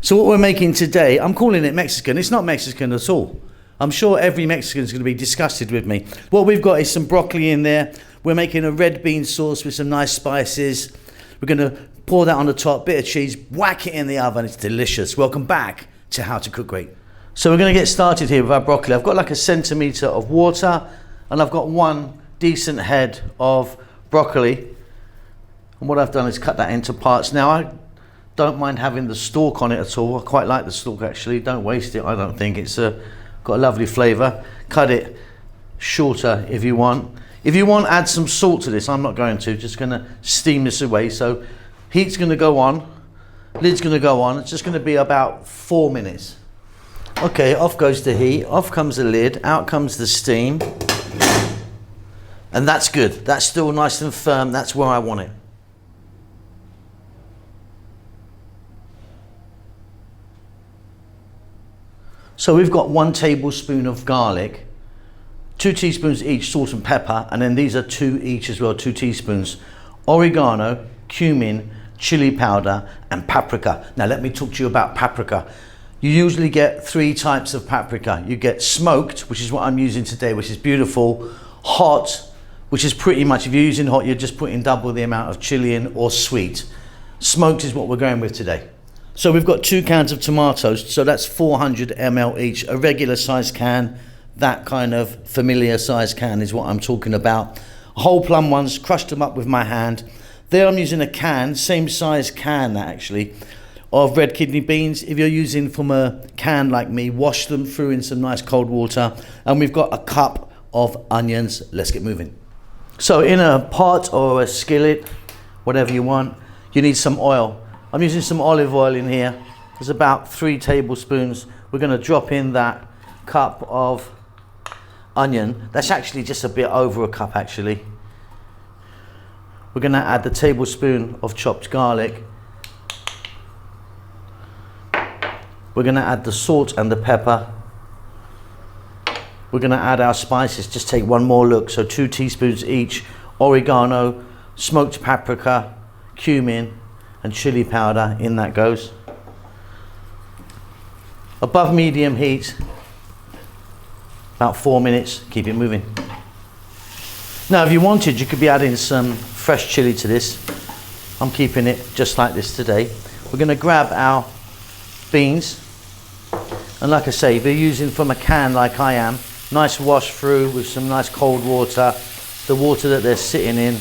So what we're making today, I'm calling it Mexican. It's not Mexican at all. I'm sure every Mexican is going to be disgusted with me. What we've got is some broccoli in there. We're making a red bean sauce with some nice spices. We're going to pour that on the top, bit of cheese, whack it in the oven. It's delicious. Welcome back to How to Cook Great. So we're going to get started here with our broccoli. I've got like a centimetre of water and I've got one decent head of broccoli. And what I've done is cut that into parts. Now I don't mind having the stalk on it at all. I quite like the stalk actually. Don't waste it, I don't think. It's got a lovely flavour. Cut it shorter if you want. If you want, add some salt to this. I'm not going to. Just going to steam this away. So heat's going to go on. Lid's going to go on. It's just going to be about 4 minutes. Okay, off goes the heat. Off comes the lid. Out comes the steam. And that's good. That's still nice and firm. That's where I want it. So we've got 1 tablespoon of garlic, 2 teaspoons each salt and pepper, and then these are 2 each as well, 2 teaspoons. Oregano, cumin, chili powder, and paprika. Now let me talk to you about paprika. You usually get 3 types of paprika. You get smoked, which is what I'm using today, which is beautiful. Hot, which is pretty much, if you're using hot, you're just putting double the amount of chili in, or sweet. Smoked is what we're going with today. So we've got 2 cans of tomatoes, so that's 400 ml each. A regular size can, that kind of familiar size can is what I'm talking about. Whole plum ones, crushed them up with my hand. There I'm using a can, same size can actually, of red kidney beans. If you're using from a can like me, wash them through in some nice cold water. And we've got a cup of onions. Let's get moving. So in a pot or a skillet, whatever you want, you need some oil. I'm using some olive oil in here. There's about 3 tablespoons. We're going to drop in that cup of onion. That's actually just a bit over a cup actually. We're going to add the tablespoon of chopped garlic. We're going to add the salt and the pepper. We're going to add our spices. Just take one more look. So 2 teaspoons each. Oregano, smoked paprika, cumin, and chili powder. In that goes. Above medium heat. About 4 minutes. Keep it moving. Now if you wanted, you could be adding some fresh chili to this. I'm keeping it just like this today. We're going to grab our beans. And like I say, if you're using from a can like I am, nice wash through with some nice cold water. The water that they're sitting in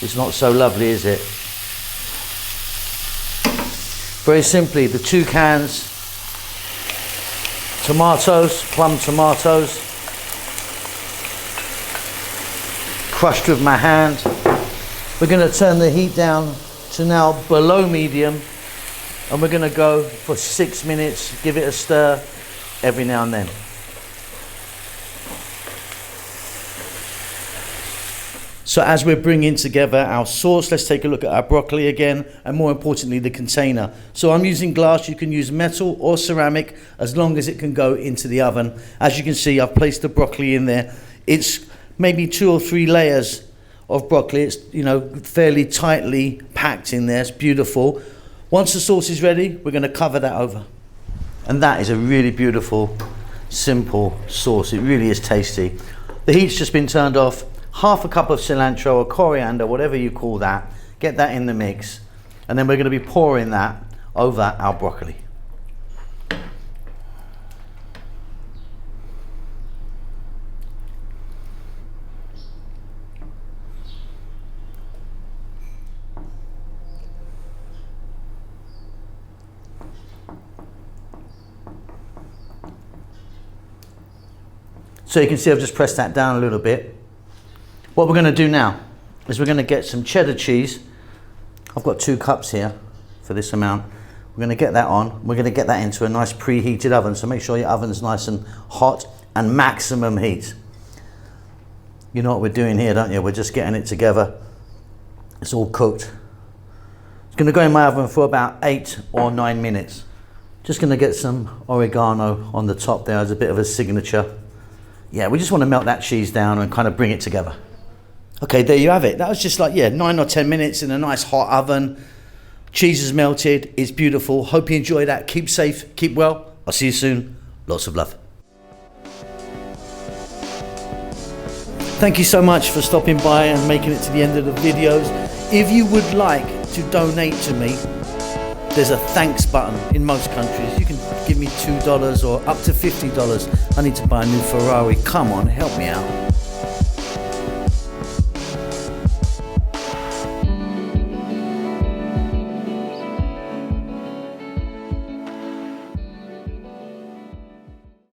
is not so lovely, is it? Very simply, the 2 cans, tomatoes, plum tomatoes, crushed with my hand. We're going to turn the heat down to now below medium, and we're going to go for 6 minutes, give it a stir every now and then. So as we're bringing together our sauce, let's take a look at our broccoli again, and more importantly, the container. So I'm using glass. You can use metal or ceramic as long as it can go into the oven. As you can see, I've placed the broccoli in there. It's maybe 2 or 3 layers of broccoli. It's, you know, fairly tightly packed in there. It's beautiful. Once the sauce is ready, we're going to cover that over. And that is a really beautiful, simple sauce. It really is tasty. The heat's just been turned off. Half a cup of cilantro or coriander, whatever you call that. Get that in the mix. And then we're going to be pouring that over our broccoli. So you can see I've just pressed that down a little bit. What we're going to do now is we're going to get some cheddar cheese. I've got 2 cups here for this amount. We're going to get that on. We're going to get that into a nice preheated oven. So make sure your oven's nice and hot and maximum heat. You know what we're doing here, don't you? We're just getting it together. It's all cooked. It's going to go in my oven for about 8 or 9 minutes. Just going to get some oregano on the top there as a bit of a signature. Yeah, we just want to melt that cheese down and kind of bring it together. Okay, there you have it. That was just like, 9 or 10 minutes in a nice hot oven. Cheese is melted. It's beautiful. Hope you enjoy that. Keep safe. Keep well. I'll see you soon. Lots of love. Thank you so much for stopping by and making it to the end of the videos. If you would like to donate to me, there's a thanks button in most countries. You can give me $2 or up to $50. I need to buy a new Ferrari. Come on, help me out.